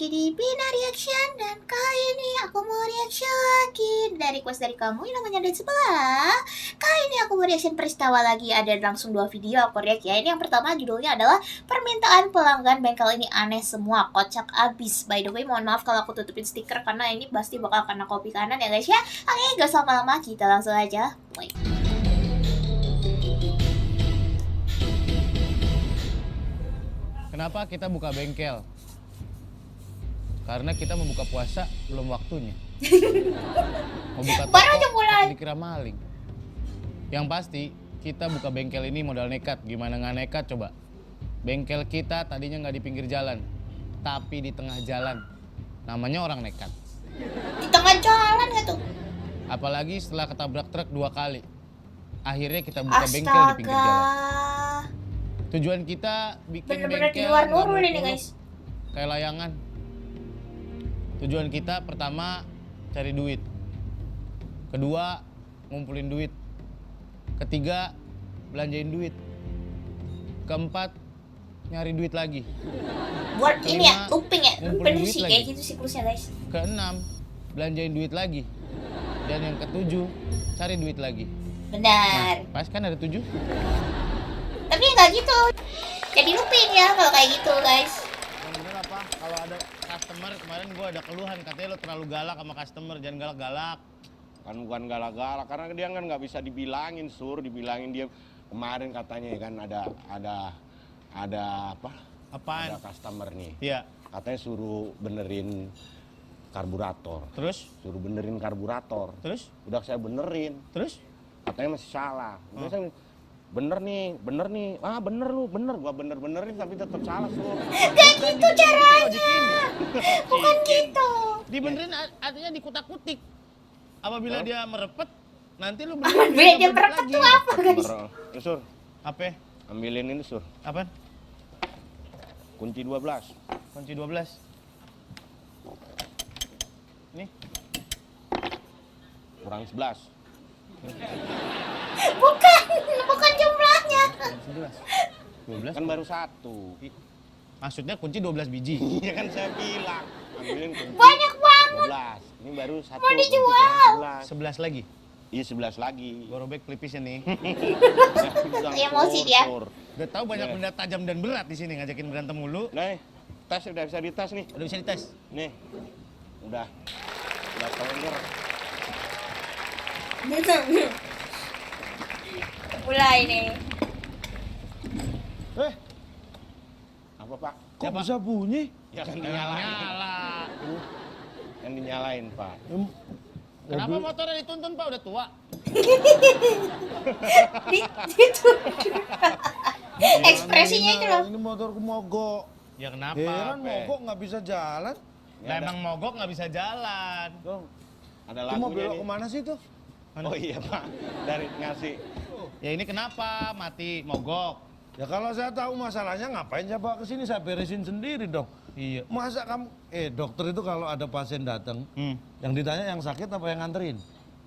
lagi di Bina Reaction. Dan kali ini aku mau reaction lagi dari request dari kamu yang namanya dari sebelah. Kali ini aku mau reaction peristiwa lagi. Ada langsung 2 video aku react ya. Ini yang pertama judulnya adalah permintaan pelanggan bengkel ini aneh semua, kocak abis. By the way, mohon maaf kalau aku tutupin stiker karena ini pasti bakal kena copy kanan ya guys ya. Oke, gak usah lama-lama, kita langsung aja play. Kenapa kita buka bengkel? Karena kita mau buka puasa, belum waktunya. Mau buka toko, Baru aja mulai. dikira maling. Yang pasti, kita buka bengkel ini modal nekat. Gimana nggak nekat coba? Bengkel kita tadinya nggak di pinggir jalan, tapi di tengah jalan. Namanya orang nekat. Di tengah jalan ya tuh. Apalagi setelah ketabrak truk 2 kali. Akhirnya kita buka bengkel di pinggir jalan. Astaga. Tujuan kita bikin Bener-bener di bengkel luar nggak Nurul ini muluk-muluk guys. kayak layangan. Tujuan kita pertama cari duit, kedua ngumpulin duit, ketiga belanjain duit, keempat nyari duit lagi, Buat ini ya, kelima, looping ya. ngumpulin Bener duit sih lagi. kayak gitu siklusnya guys. keenam belanjain duit lagi, dan yang ketujuh cari duit lagi. Benar. Pas kan ada 7. Tapi nggak gitu. Jadi looping ya kalau kayak gitu guys. Yang bener apa? Kalau ada customer, kemarin gua ada keluhan katanya lo terlalu galak sama customer, jangan galak-galak. Kan bukan galak-galak, karena dia kan nggak bisa dibilangin, dibilangin dia kemarin katanya kan ada apa? Apaan? Ada customer nih, Iya. katanya suruh benerin karburator. Terus? Suruh benerin karburator. Terus? Udah saya benerin, Terus? katanya masih salah. Udah saya bener nih, ah bener lu, bener, gua benerin tapi tetap salah suruh. Gak gitu caranya. Bukan gitu. Dibenerin artinya dikutak-kutik. Apabila Hah? dia merepet, nanti lu Beda benerin berapa tuh apa guys? Bener. Sur, Apa? ambilin ini Sur, Apa? kunci 12. Kunci 12. Nih, Kurang 11. Bukan jumlahnya. 11. 12. Kan baru 1. Maksudnya kunci 12 biji. Iya kan saya bilang, ambilin kunci Banyak banget. 12. Ini baru 1. Mau dijual. 11 lagi. Iya 11 lagi. Gua robek pelipisnya nih. Emosi dia. Udah tahu banyak Nih. benda tajam dan berat di sini, ngajakin berantem mulu. Nih, tes udah bisa dites nih. Udah bisa dites. Nih. Udah kelengar. Mulai nih. Apa Pak? Kok Ya, Pak. bisa bunyi? Ya kan Nyala. dinyalain. Yang dinyalain Pak. Kenapa motornya dituntun Pak? Udah tua. Gitu. Ekspresinya itu loh. Ini motorku mogok. Ya kenapa? Heran Apa? mogok nggak bisa jalan. Lah emang mogok nggak bisa jalan. Tuh, Ada itu mau lagunya belok nih. kemana sih tuh? Oh iya Pak. Dari ngasih. Ya ini kenapa mati mogok? Ya kalau saya tahu masalahnya ngapain saya bawa ke sini, saya beresin sendiri dong. Iya. Masa kamu, dokter itu kalau ada pasien datang, yang ditanya yang sakit apa yang nganterin?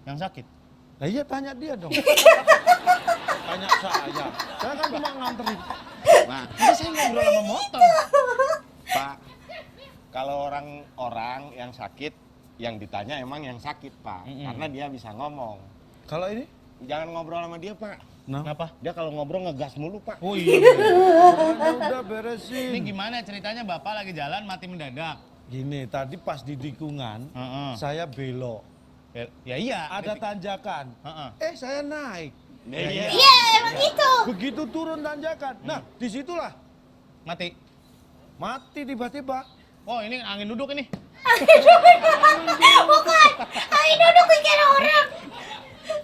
Yang sakit. Nah iya tanya dia dong. Tanya saya kan cuma nganterin. Nah, Ini saya ngobrol sama motor. Pak. Kalau orang yang sakit yang ditanya emang yang sakit Pak. Karena dia bisa ngomong. Kalau ini? Jangan ngobrol sama dia Pak. Nah, Kenapa? Dia kalau ngobrol ngegas mulu Pak. Oh iya. udah beresin. Ini gimana ceritanya Bapak lagi jalan mati mendadak? Gini, tadi pas di tikungan, Heeh. saya belok. Ya iya. Ada tanjakan. Heeh. Saya naik. Iya. Iya, emang gitu. Begitu turun tanjakan, nah disitulah Mati. mati tiba-tiba. Oh ini angin duduk ini. Bukan. Ayo duduk kayak orang.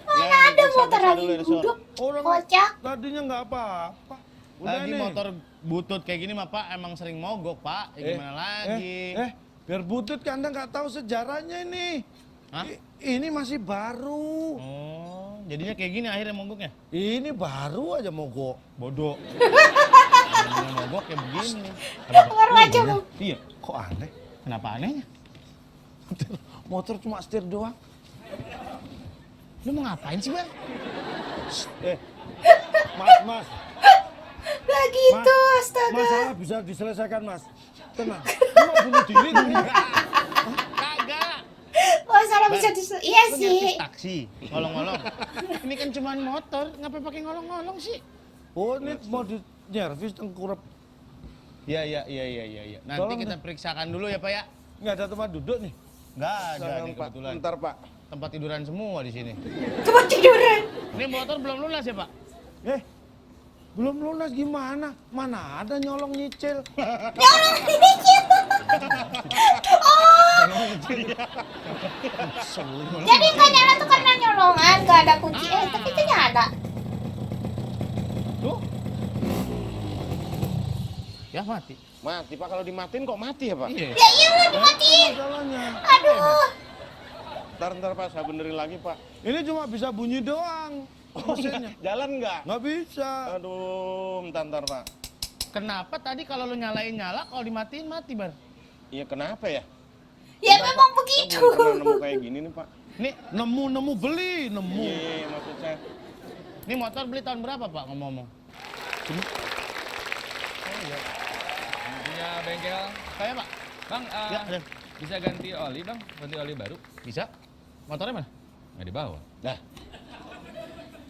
Mana ada motor lagi duduk. Orang Kocak. tadinya nggak apa-apa. Udah Lagi nih. motor butut kayak gini mah Pak emang sering mogok Pak. Ya gimana lagi? Biar butut kan Anda nggak tahu sejarahnya ini. Hah? Ini masih baru. Oh, jadinya kayak gini akhirnya mogoknya. Ini baru aja mogok. Bodoh. Namanya mogok kayak begini. Baru aja Iya. mau. Iya. Kok aneh? Kenapa anehnya? Motor cuma setir doang. Lu mau ngapain sih Bang? Mas. Gak gitu, Mas, astaga. masalah bisa diselesaikan mas. Tenang. Lu mau bunuh diri tuh. Kagak. Oh, salah Bar, bisa iya Lu sih. nyervis taksi, ngolong-ngolong. Ini kan cuma motor, ngapain pakai ngolong-ngolong sih? Oh, ini mau di nyervis tengkurap. Iya. Nanti Tolong kita deh. periksakan dulu ya, Pak ya. Nggak ada tempat duduk nih. Nggak ada Sayang, nih Pak. kebetulan. Bentar, Pak. Tempat tiduran semua di sini. Tempat tiduran. Ini motor belum lunas ya, Pak? Belum lunas gimana? Mana ada nyolong nyicil. Nyolong dikit. Jadi nggak nyala tuh karena nyolongan, nggak ada kunci. Tapi itu nyala. Tuh. Ya mati. Mati, Pak. Kalau dimatiin kok mati ya, Pak? Iya. Ya iyalah dimatiin. Masalahnya. Aduh. Ntar, Pak. Saya benerin lagi, Pak. Ini cuma bisa bunyi doang. Mesinnya. Jalan nggak? Nggak bisa. Aduh, ntar, Pak. Kenapa tadi kalau lu nyalain nyala, kalau dimatiin mati, Bar? Iya, kenapa ya? Ya Bentar, memang Pak. begitu. Saya belum pernah nemu kayak gini nih, Pak. Nih, Nemu beli, nemu. Iya, maksud saya. ini motor beli tahun berapa, Pak, ngomong-ngomong? Punya bengkel. Kayak, Pak? Bang, Ya, ada. bisa ganti oli bang? Ganti oli baru? Bisa? Motornya mana? Nggak dibawa. Dah.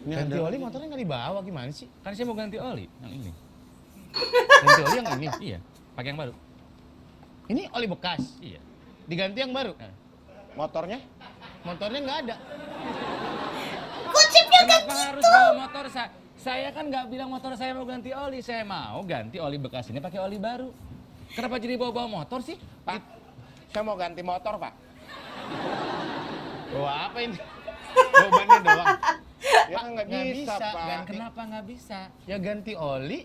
Ini Ganti ada oli motornya nggak dibawa, gimana sih? Kan saya mau ganti oli, yang ini. Ganti oli yang ini. Iya, pakai yang baru. Ini oli bekas, Iya. diganti yang baru. Motornya? Motornya nggak ada. Konsepnya kayak Kenapa harus gitu. bawa motor? Saya kan nggak bilang motor saya mau ganti oli. Saya mau ganti oli bekas ini pakai oli baru. Kenapa jadi bawa-bawa motor sih? Pak, saya mau ganti motor, Pak. Bawa apa ini? Bawa bannya doang. Ya nggak nggak bisa, bisa, Pak. Dan kenapa nggak bisa? Ya ganti oli.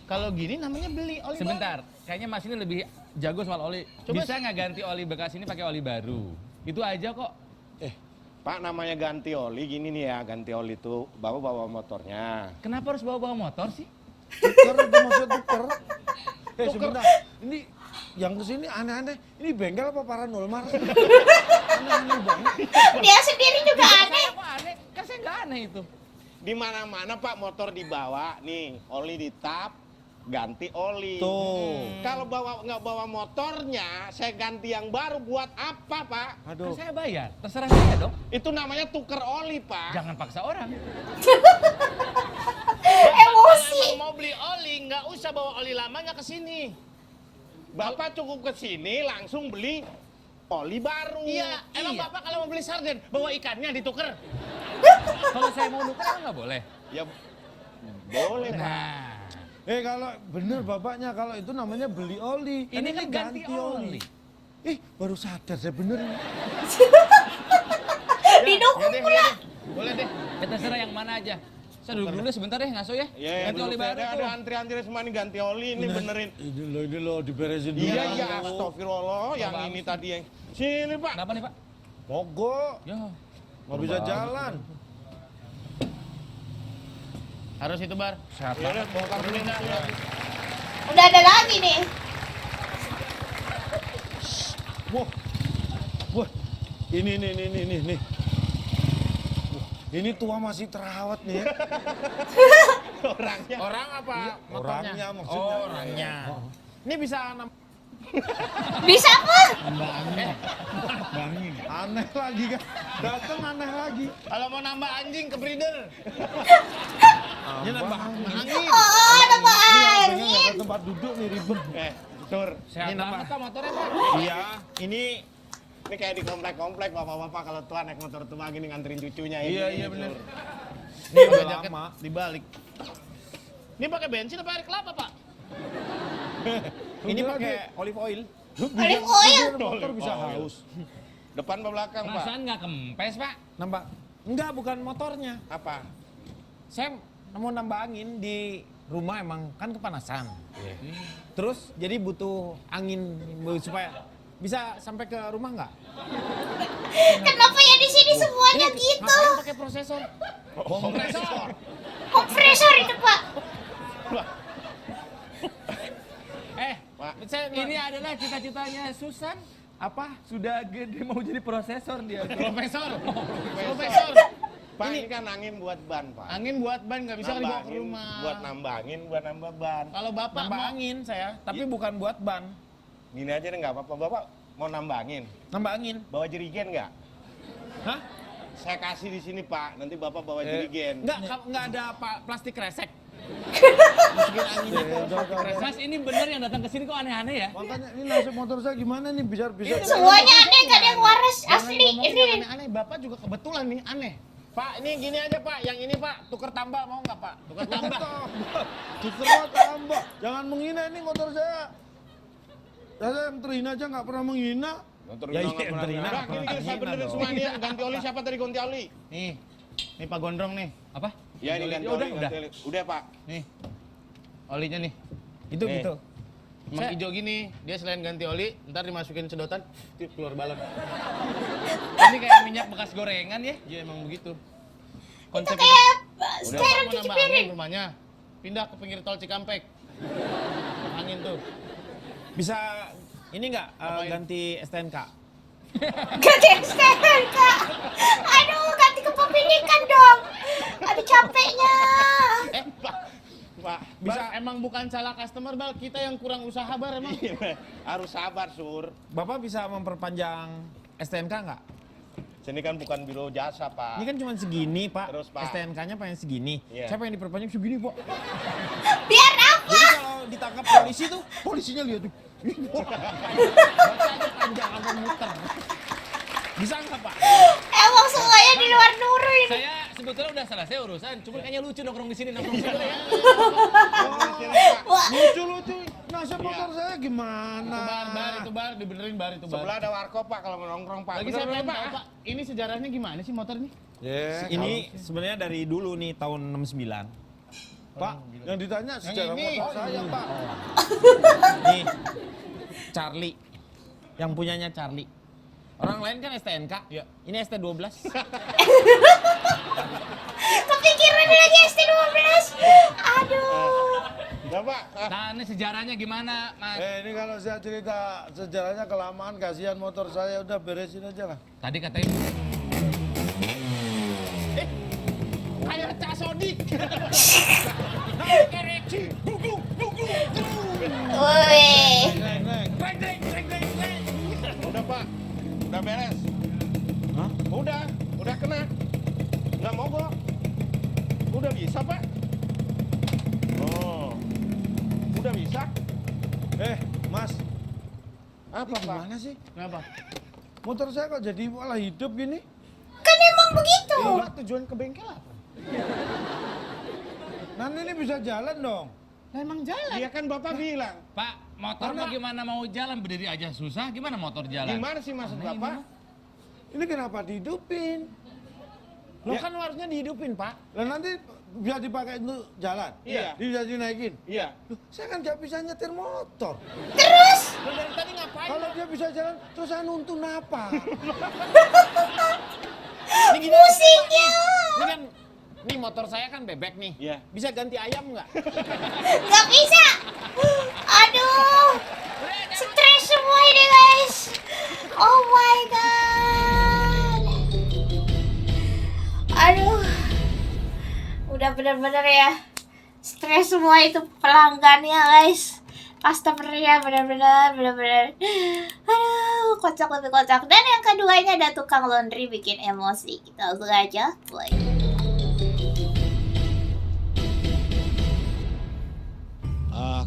Kalau gini namanya beli oli Sebentar, kayaknya Mas ini lebih jago soal oli. Coba Bisa nggak ganti oli bekas ini pakai oli baru? Itu aja kok. Pak, namanya ganti oli gini nih ya, ganti oli tuh bawa motornya. Kenapa harus bawa-bawa motor sih? tuker, itu maksudnya tuker. Sebentar, ini yang kesini aneh-aneh. Ini bengkel apa paranormal? Aneh-aneh banget. Dia sendiri juga aneh. Kok aneh? Kan saya nggak aneh itu. Di mana-mana Pak motor dibawa nih, oli di tap, ganti oli. Tuh. Kalau nggak bawa motornya, saya ganti yang baru buat apa, Pak? Kan Aduh. saya bayar, terserah saya dong. Itu namanya tuker oli, Pak. Jangan paksa orang. Emosi. Kalau mau beli oli, nggak usah bawa oli lamanya ke sini. Bapak cukup ke sini langsung beli oli baru. Iya, emang Bapak kalau mau beli sarden, bawa ikannya ditukar. Kalau saya mau nuker emang nggak boleh. Ya boleh, Pak. Nah, Kalau bener bapaknya, kalau itu namanya beli oli. ini kan ganti oli. Baru sadar saya bener. Didukung Ya deh, pula. Boleh deh. Ya, terserah yang mana aja. Saya duduk dulu sebentar ya, ngaso ya. Ya, Ganti oli baru ada tuh. antri-antri semua nih ganti oli ini benerin. Ini loh diberesin dulu. Iya, iya, astagfirullah, yang Apaan ini sih? tadi yang sini, Pak. Kenapa nih Pak? Mogok, Ya, nggak bisa jalan. Harus itu, Bar. sehat Ya banget. udah, bongkar dulu dah. Udah ada lagi nih. Wah, wah, ini. Wah, ini tua masih terawat nih ya. Orangnya. Orang apa motornya? Orangnya maksudnya. Oh, orangnya. Ini bisa Bisa apa? Aneh lagi kan. Datang aneh lagi. kalau mau nambah anjing ke breeder. Ini nambah angin. Oh, ada Pak Pengen Angin. nggak ada tempat duduk nih ribet. Tur. Sehat banget Pak motornya Pak. Iya, ini kayak di komplek-komplek bapak-bapak kalau tua naik motor tua gini nganterin cucunya ya. Iya, gini, iya Tur. bener. Ini Pakai udah jaket lama. dibalik. Ini pakai bensin apa air kelapa, Pak? Ini pakai olive oil. Olive oil. Motor bisa Olive oil. haus. Depan apa belakang, Pak? Perasaan nggak kempes Pak. Nambah. Enggak, bukan motornya. Apa? Saya mau nambah angin di rumah emang kan kepanasan. Iya. Terus jadi butuh angin supaya bisa sampai ke rumah nggak? Kenapa ya di sini semuanya gitu? Ngapain pakai prosesor? Kompresor. Kompresor itu Pak. Pak. Ini adalah cita-citanya Susan. Apa? Sudah gede mau jadi prosesor dia. Profesor. Profesor. Pak, ini kan angin buat ban, Pak. Angin buat ban nggak bisa Nambah dibawa ke angin rumah. Buat nambah angin, buat nambah ban. Kalau Bapak Nambah mau angin saya, tapi bukan buat ban. Gini aja deh nggak apa-apa. Bapak mau nambangin? Nambah angin. Bawa jerigen nggak? Hah? Saya kasih di sini Pak. Nanti Bapak bawa jerigen. Enggak ada plastik kresek. Udah, udah. Mas ini bener yang datang ke sini kok aneh-aneh ya? Makanya ini nasib motor saya gimana nih bisa. Semuanya aneh, gak ada yang waras asli. Ngomongin Ini aneh-aneh, Bapak juga kebetulan nih aneh. Pak, ini gini aja Pak, yang ini Pak, tuker tambah mau nggak Pak? Tuker tambah. Terserah tambah. Jangan menghina ini motor saya. Saya yang terhina aja nggak pernah menghina. Ya, iya, terhina. Udah, gini saya benerin semua ini. Ganti oli siapa tadi ganti oli? Nih Pak Gondrong nih. Apa? Ya ini ganti Udah, oli. udah. ganti oli. Udah Pak. Nih. Olinya nih. Itu Eh. gitu. Emang hijau gini, dia selain ganti oli, ntar dimasukin sedotan, keluar balon. Ini kayak minyak bekas gorengan ya? Iya emang begitu. itu Konsep kayak Udah sekarang mau cuci nambah piring. angin rumahnya, pindah ke pinggir tol Cikampek. Angin tuh. Bisa ini nggak Apain? ganti STNK? Ganti STNK. Aduh, ganti kepemilikan dong. Aduh, capeknya. Pak. Bisa emang bukan salah customer, Bal. Kita yang kurang usaha, Bar, emang. Iya, harus sabar Sur. Bapak bisa memperpanjang STNK nggak? Sini kan bukan biro jasa Pak. Ini kan cuma segini Pak. Terus, Pak. STNK-nya pengen segini. Iya. Saya pengen diperpanjang segini Pak. Biar apa? Jadi kalau ditangkap polisi tuh, polisinya lihat tuh. Panjang apa muter. Bisa nggak Pak? Emang semuanya di luar nuru ini. Saya sebetulnya udah selesai urusan, cuma kayaknya lucu nongkrong di sini nongkrong sini ya. Wah, Lucu-lucu. Nasib motor saya gimana? Itu bar, dibenerin bar itu bar. Sebelah ada warkop Pak kalau mau nongkrong Pak. Lagi Bener, saya pengen bener, tahu, Pak, ini sejarahnya gimana sih motor ini? Ya, Ini sebenarnya dari dulu nih tahun 69. Pak, yang ditanya sejarah ini. motor saya, Pak. Nih, Charlie. Yang punyanya Charlie. Orang lain kan STNK. Iya. Ini ST12. kepikiran lagi ST12. Aduh. Udah Pak. Nah ini sejarahnya gimana Mas? Ini kalau saya cerita sejarahnya kelamaan, kasihan motor saya, udah beresin aja lah. Tadi katanya Kayak Cak Sodik. Woi. Neng. Udah Pak. Udah beres. Hah? Udah kena. Nggak mogok. Udah bisa Pak. Oh. Udah bisa. Mas, Apa ini Pak? gimana sih? Kenapa? Motor saya kok jadi malah hidup gini? Kan emang begitu. Enggak, tujuan ke bengkel apa? Nanti ini bisa jalan dong. Lah emang jalan. Iya kan Bapak bilang. Pak motor mau gimana mau jalan berdiri aja susah gimana motor jalan? Gimana sih maksud Aneh Bapak? Ini kenapa dihidupin? Lo kan harusnya dihidupin Pak. Lah nanti bisa dipakai untuk jalan? Iya. Bisa dinaikin? Iya. Loh, saya kan nggak bisa nyetir motor. Lo dari tadi ngapain? Kalau dia bisa jalan, terus saya nuntun apa? Ini gini, Pusingnya. ini kan, ini motor saya kan bebek nih. Iya. Bisa ganti ayam nggak? Gak bisa. Aduh. Stres semua ini guys. Oh my god. Aduh. Udah bener-bener ya. Stres semua itu pelanggannya guys. Customernya bener-bener. Aduh, kocak lebih kocak. Dan yang keduanya ada tukang laundry bikin emosi. Kita langsung aja play.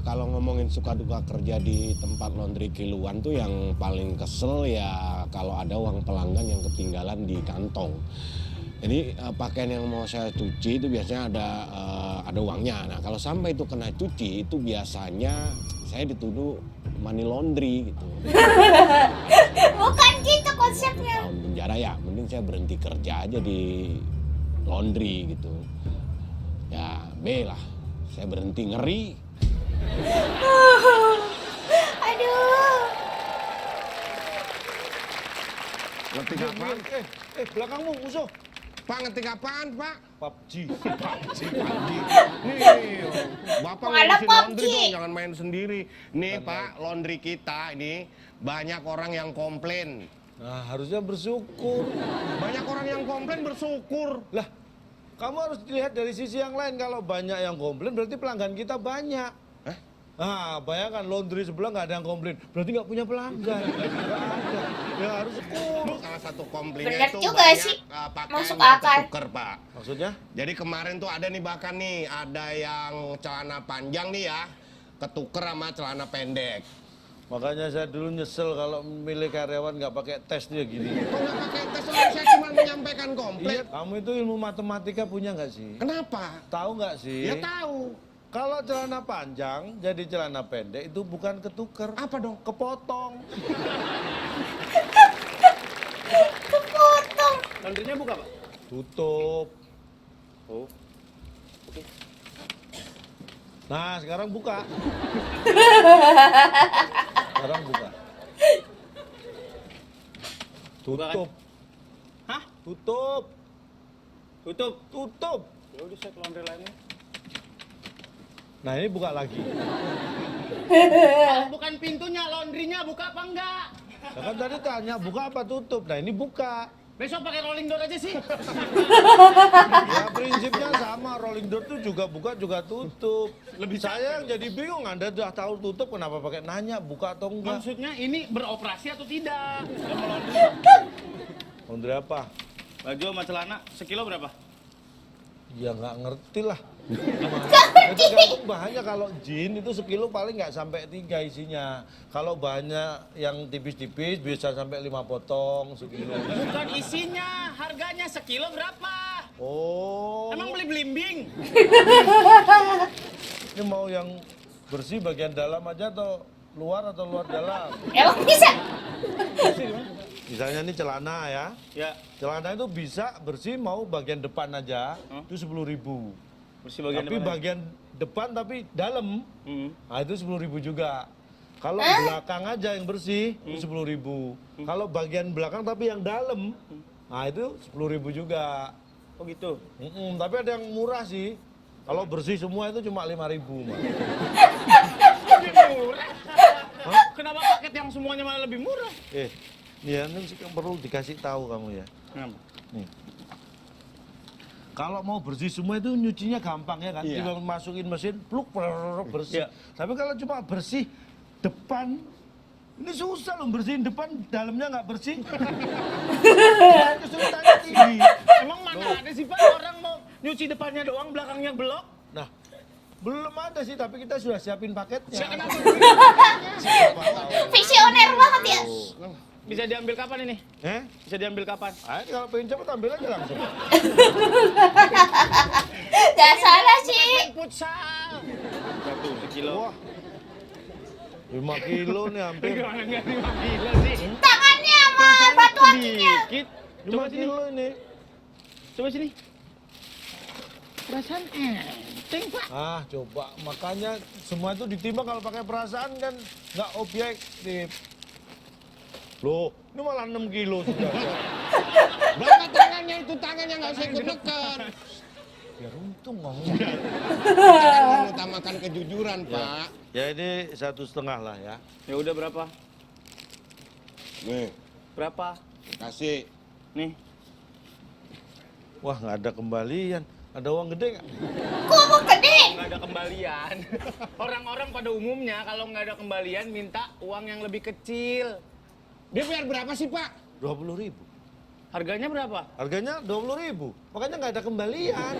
Kalau ngomongin suka duka kerja di tempat laundry kiluan tuh yang paling kesel ya kalau ada uang pelanggan yang ketinggalan di kantong. Jadi pakaian yang mau saya cuci itu biasanya ada uangnya. Nah kalau sampai itu kena cuci itu biasanya saya dituduh money laundry gitu. Bukan gitu konsepnya. Tahun penjara ya, mending saya berhenti kerja aja di laundry gitu. Ya B lah, saya berhenti ngeri. Aduh. Ngetik apaan? Belakangmu musuh. Pak ngetik apaan Pak? PUBG. Nih, Bapak Malah ngurusin laundry PUBG. dong, jangan main sendiri. Nih Pak, laundry kita ini banyak orang yang komplain. Nah, harusnya bersyukur. Banyak orang yang komplain bersyukur. Lah, kamu harus dilihat dari sisi yang lain. Kalau banyak yang komplain berarti pelanggan kita banyak. Hah? Nah, bayangkan laundry sebelah nggak ada yang komplain. Berarti nggak punya pelanggan. Nggak ada. Ya harus Salah satu komplainnya Bener itu juga banyak sih. pakaian Masuk yang akal. ketuker, Pak. Maksudnya? Jadi kemarin tuh ada nih bahkan nih, ada yang celana panjang nih ya, ketuker sama celana pendek. Makanya saya dulu nyesel kalau milih karyawan nggak pakai tes dia gini. Kok nggak pakai tes? Saya cuma menyampaikan Iya, komplain. kamu itu ilmu matematika punya nggak sih? Kenapa? Tahu nggak sih? Ya tahu. Kalau celana panjang jadi celana pendek itu bukan ketuker. Apa dong? Kepotong. Kepotong. Laundrynya buka, Pak? Tutup. Oh. Nah, sekarang buka. Sekarang buka. Tutup. Hah? Tutup. Tutup. Tutup. Ya udah saya ke laundry lainnya. Nah, ini buka lagi. Bukan pintunya, laundrynya buka apa enggak? Nah, kan tadi tanya buka apa tutup. Nah, ini buka. Besok pakai rolling door aja sih. Ya prinsipnya sama, rolling door tuh juga buka juga tutup. Lebih saya yang jadi bingung, Anda udah tahu tutup kenapa pakai nanya buka atau enggak? Maksudnya ini beroperasi atau tidak? Laundry apa? Baju sama celana sekilo berapa? Ya nggak ngerti lah. Itu tergantung bahannya, kalau jin itu sekilo paling nggak sampai 3 isinya. Kalau bahannya yang tipis-tipis bisa sampai 5 potong sekilo. Bukan isinya, harganya sekilo berapa? Oh, Emang beli belimbing? ini mau yang bersih bagian dalam aja atau luar dalam? Emang bisa? Misalnya ini celana ya. Ya, Celana itu bisa bersih mau bagian depan aja, itu 10.000. bersih bagian Tapi depan. bagian depan tapi dalam, Hmm. nah itu 10.000 juga. Kalau belakang aja yang bersih, itu 10.000. Kalau bagian belakang tapi yang dalam, nah itu 10.000 juga. Oh gitu. Tapi ada yang murah sih. Kalau bersih semua itu cuma 5.000. Mas. Lebih murah. Kenapa paket yang semuanya malah lebih murah? Nih ya, ini perlu dikasih tahu kamu ya. Kenapa? Nih. Kalau mau bersih semua itu nyucinya gampang ya kan, Iya. tinggal masukin mesin, pluk, bersih. Iya. Tapi kalau cuma bersih depan, ini susah loh bersihin depan, dalamnya nggak bersih. Kesulitannya tinggi. Emang mana ada sih Pak orang mau nyuci depannya doang, belakangnya belok? Nah, belum ada sih, tapi kita sudah siapin paketnya. Kenapa? Visioner banget ya. Bisa diambil kapan ini? Bisa diambil kapan? Ayo kalau pengen cepet ambil aja langsung. Gak salah sih. Futsal. Satu sekilo. Wah, 5 kilo nih hampir. Gimana nggak 5 kilo sih? Tangannya sama batu akinya. Dikit. 5 Coba sini. kilo ini. Coba sini. Perasaan enteng Pak. Ah, coba. Makanya semua itu ditimbang kalau pakai perasaan kan nggak objektif. Loh, ini malah 6 kilo sudah. Berapa tangannya itu, tangannya nggak usah ikut neken. Biar untung ngomong. Jangan mengutamakan kejujuran, Pak. Ya ini 1,5 lah ya. Ya udah berapa? Nih, Berapa? kasih. Nih. Wah, nggak ada kembalian. Ada uang gede nggak? Kok mau gede? Nggak ada kembalian. Orang-orang pada umumnya kalau nggak ada kembalian minta uang yang lebih kecil. Dia bayar berapa sih, Pak? 20.000. Harganya berapa? Harganya 20.000. Makanya nggak ada kembalian.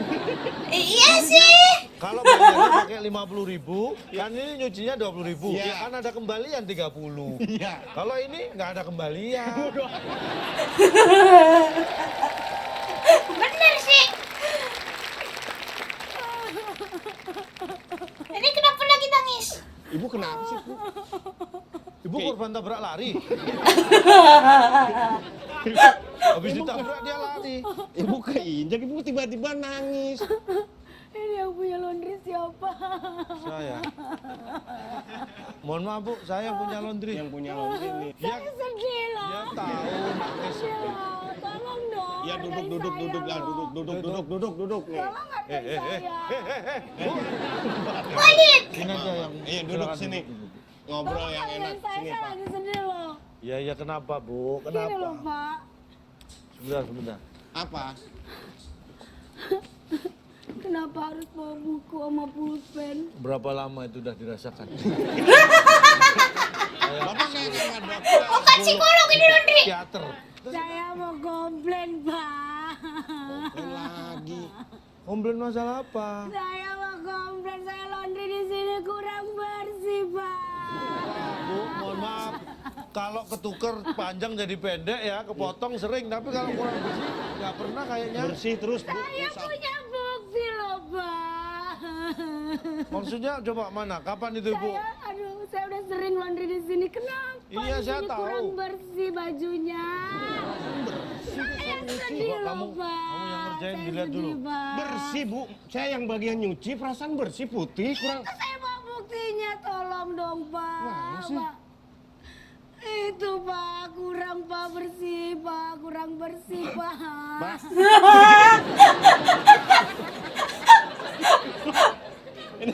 Iya sih. Kalau bayarnya pakai 50.000, kan ini nyucinya 20.000. Iya. Ya kan ada kembalian 30. Iya. Kalau ini nggak ada kembalian. Bener sih. Ini kenapa lagi nangis? Ibu kenapa sih, Bu? Ibu korban tabrak lari. Habis ditabrak dia lari. Ibu keinjak, Ibu tiba-tiba nangis. Ini yang punya laundry siapa? Saya. Mohon maaf Bu, saya punya laundry. Yang punya laundry nih. Ya, Sedih loh. ya tahu nangis. Ya, tolong dong. Ya duduk, hargai duduk, saya duduk, ya loh. duduk, nih. Tolong hargai saya. Bu, Walid. ini aja yang. Iya, duduk silakan sini. duduk. Ngobrol Tolong yang hargai enak. saya, Sini, saya Pak. lagi sedih loh. Ya, ya kenapa Bu? Gini loh Kenapa? Pak. Sebentar, sebentar. Apa? kenapa harus bawa buku sama pulpen? Berapa lama itu udah dirasakan? Bapak kayak nggak dokter. Bukan psikolog ini laundry. Teater. Saya mau komplain, Pak. Komplain lagi. Komplain masalah apa? Saya mau komplain, saya laundry di sini kurang bersih, Pak. Bu, mohon maaf. Kalau ketuker panjang jadi pendek ya, kepotong sering. Tapi kalau kurang bersih, nggak pernah kayaknya. Bersih terus, Bu. Saya punya bukti loh, Pak. Maksudnya coba mana? Kapan itu, Bu? Saya udah sering laundry di sini. Kenapa Iya, di saya sini tahu. kurang bersih bajunya? Saya sedih loh, kamu Pak. yang ngerjain, Saya dilihat dulu. sedih, Pak. Bersih, Bu. Saya yang bagian nyuci perasaan bersih putih kurang. Saya mau buktinya, tolong dong, Pak. Pak. Itu, Pak, kurang, Pak, bersih, Pak, kurang bersih, Pak. Pak. Ini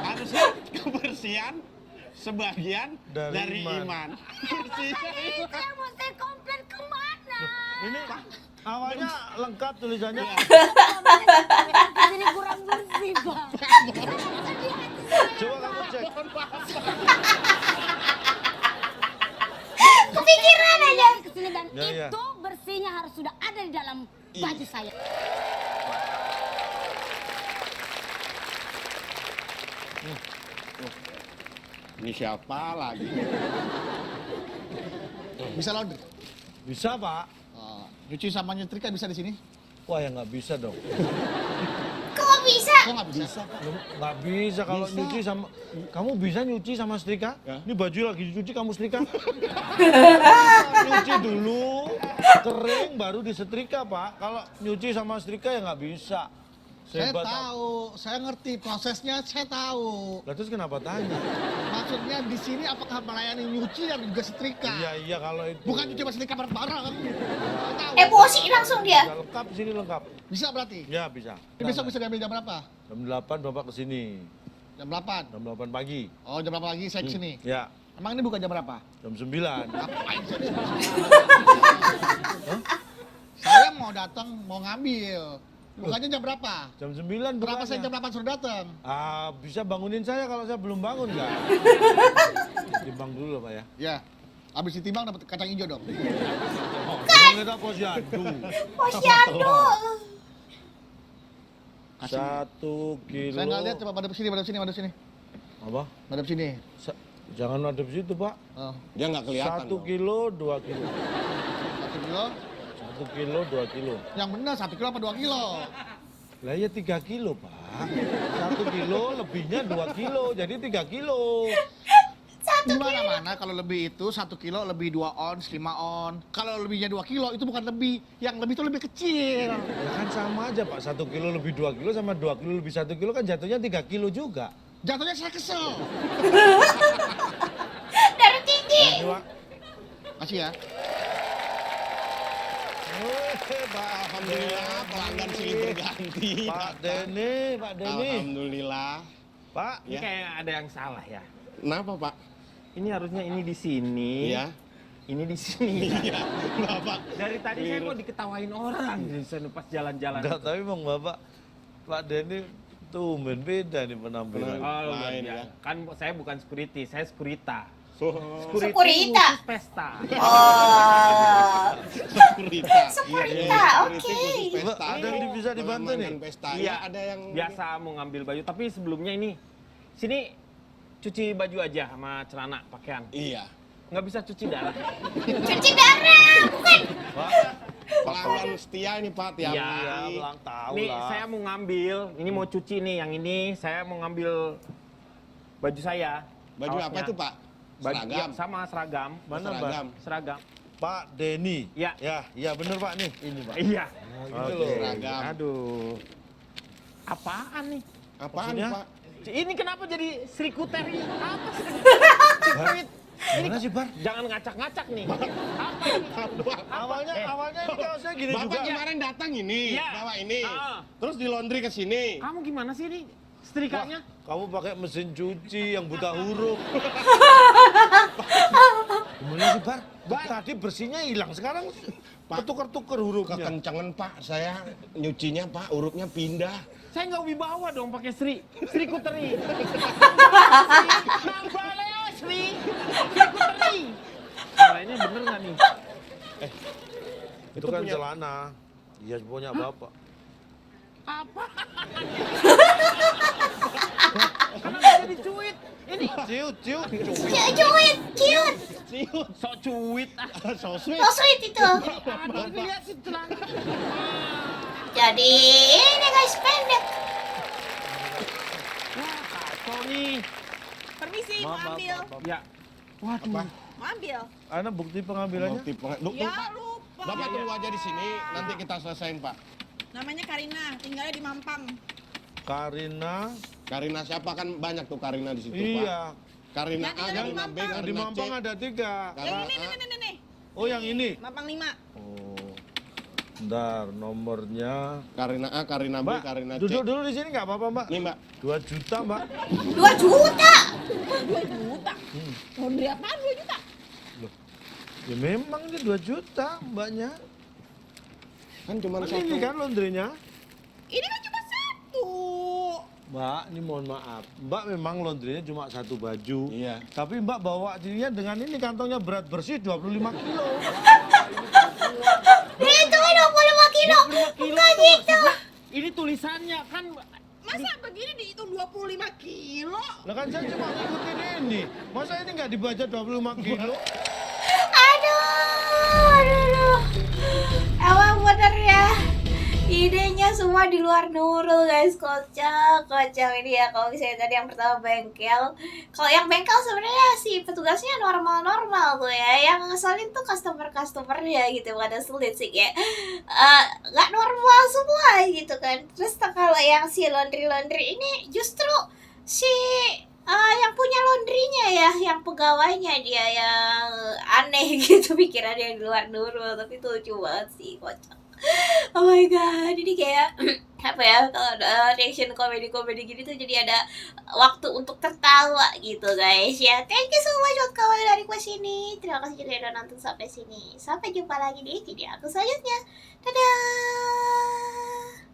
harusnya kebersihan sebagian Dari dari iman. iman. Bersih. Saya mesti komplain kemana? Ini awalnya lengkap tulisannya. Di sini kurang bersih, Pak. Coba kamu cek. Kepikiran aja. Kesini dan Ya, ya. itu bersihnya harus sudah ada di dalam baju saya. Ini siapa lagi? Bisa laundry. Bisa, Pak. Nyuci sama nyetrika bisa di sini? Wah, ya nggak bisa dong. Kok bisa? Kok nggak bisa? Nggak bisa kalau nyuci sama... Kamu bisa nyuci sama setrika? Ya. Ini baju lagi dicuci, kamu setrika? Nyuci dulu, kering, baru disetrika, Pak. Kalau nyuci sama setrika ya nggak bisa. Saya Sehebat- tahu, saya ngerti prosesnya, saya tahu. Lah terus kenapa tanya? Maksudnya di sini apakah melayani nyuci dan juga setrika? Iya, kalau itu... Bukan nyuci sama setrika bareng-bareng. Saya tahu. Emosi langsung dia. Ya, lengkap, di sini lengkap. Bisa berarti? Ya, bisa. Ini besok bisa diambil jam berapa? Jam 8 Bapak kesini. Jam 8? Jam 8 pagi. Oh, jam berapa lagi saya kesini? Ya, Emang ini bukan jam berapa? jam 9. Ngapain saya di sini? Saya mau datang, mau ngambil. Bukannya jam berapa? Jam 9 Kenapa bukannya. saya jam 8 suruh datang? Ah, bisa bangunin saya kalau saya belum bangun nggak? Timbang dulu Pak ya. Ya, habis ditimbang dapat kacang hijau dong. Oh, kita posyandu. Posyandu. 1 kilo. Saya nggak lihat, coba madep sini, madep sini, madep sini. Apa? Madep sini. Jangan ada di situ Pak. Oh, Dia nggak kelihatan. 1 dong. kilo, 2 kilo. 1 kilo. 1 kilo, 2 kilo. Yang benar 1 kilo apa 2 kilo? Lah ya 3 kilo Pak. 1 kilo lebihnya 2 kilo, jadi 3 kilo. Di mana-mana kalau lebih itu 1 kilo lebih 2 ons, 5 on. Kalau lebihnya 2 kilo itu bukan lebih, yang lebih itu lebih kecil. Ya kan sama aja Pak, 1 kilo lebih 2 kilo sama 2 kilo lebih 1 kilo kan jatuhnya 3 kilo juga. Jatuhnya saya kesel. Darah tinggi. Ini Pak. Makasih ya. Pak, alhamdulillah pelanggan silih berganti. Pak Denny, Pak Denny. Alhamdulillah. Pak, Ini Ya. kayak ada yang salah ya. Kenapa, Pak? Ini harusnya ini di sini. Iya. Ini di sini. Iya, Bapak. Dari tadi saya kok diketawain orang di sana pas jalan-jalan. enggak, tapi emang Bapak, Pak Denny tumben beda nih penampilan. Oh, Lain, iya. ya. Kan saya bukan security, saya sekurita. Sekurita. khusus pesta. Oh. Sekurita. Sekurita, oke. khusus pesta. Mbak, ada yang bisa dibantu nih? Mengamankan pesta. Iya, Iya, ada yang biasa mau ngambil baju, tapi sebelumnya ini sini cuci baju aja sama celana pakaian. Iya. Nggak bisa cuci darah. Cuci darah, bukan? Pak, Pelanggan setia ini, Pak, tiap Iya, hari. ulang tahu Nih lah. saya mau ngambil, ini mau cuci nih, yang ini saya mau ngambil baju saya. Baju apa kaosnya. itu, Pak? Baju Seragam. ya, sama seragam. Mana, Pak? Seragam. Seragam. Pak Denny. Ya. Ya bener Pak nih. Ini Pak. Iya. Gitu Oke. loh. Seragam. Aduh. Apaan nih? Apaan, Maksudnya? Pak? Ini kenapa jadi Sri Kuteri? Apa sih? Gimana sih, Bar? Jangan ngacak-ngacak nih. Apa ini? Awalnya ini kaosnya gini Bapak juga. kemarin datang ini, Iya. bawa ini. Ah. Terus di laundry ke sini. Kamu gimana sih ini? Setrikanya? Kamu pakai mesin cuci yang buta huruf. Gimana sih, Bar? Tadi bersihnya hilang, sekarang Pak, ketuker-tuker hurufnya. kekencengan Pak, saya nyucinya Pak, hurufnya pindah. Saya nggak wibawa dong pakai Sri. Sri Kuteri. Nambah Leo Sri. Sri Kuteri. Lainnya bener nggak nih? Itu kan celana. Iya, punya bapak. Karena nggak jadi cuit. Ini Ciut. Ciut. sok cuit. So sweet. So sweet itu. Aduh, lihat sih celana. Jadi ini guys pendek. Wah, kacau nih. Permisi, mau ambil. Ya. Waduh. Apa? Mau ambil. Ana bukti pengambilannya. Ya lupa. Bapak tunggu aja di sini, nanti kita selesain Pak. Namanya Karina, tinggalnya di Mampang. Karina. Karina siapa kan banyak tuh Karina di situ Pak. Iya. Karina A, Yang tinggal di Karina B, Mampang. Yang di Karina C. Mampang ada 3. Karina Yang A. ini. Oh, yang ini. Mampang 5. Oh. Bentar, nomornya. Karina A, Karina B, Mbak, Karina C. duduk dulu di sini nggak apa-apa, Mbak. Nih Mbak, 2 juta, Mbak. 2 juta. 2 juta. Laundry apaan 2 juta? Ya memang ini 2 juta, Mbaknya. kan cuma Kan satu. ini kan laundrynya. Ini kan cuma 1. Mbak, ini mohon maaf. Mbak memang laundrynya cuma 1 baju. Iya. Tapi Mbak bawa dirinya dengan ini kantongnya berat bersih 25 kilo. Itu 25 kilo. Bukan gitu. Ini tulisannya kan. Masa begini dihitung 25 kilo? Lah kan saya cuma ngikutin ini. Masa ini nggak dibaca 25 kilo? Aduh. Emang bener ya. Idenya semua di luar Nurul guys, kocak ini ya. Kalau misalnya tadi yang pertama bengkel, kalau yang bengkel sebenarnya sih petugasnya normal tuh ya. Yang ngeselin tuh customer-customernya gitu, pada sulit sih kayak nggak normal semua gitu kan. Terus kalau yang si laundry ini justru si yang punya laundrynya ya, yang pegawainya dia yang aneh gitu pikirannya di luar Nurul, tapi tuh lucu banget sih, kocak. Oh my god, ini kayak apa ya, kalau reaction komedi gini tuh jadi ada waktu untuk tertawa gitu guys ya. Thank you so much buat kawan dari request ini. Terima kasih juga udah nonton sampai sini. Sampai jumpa lagi di video aku selanjutnya. Dadah.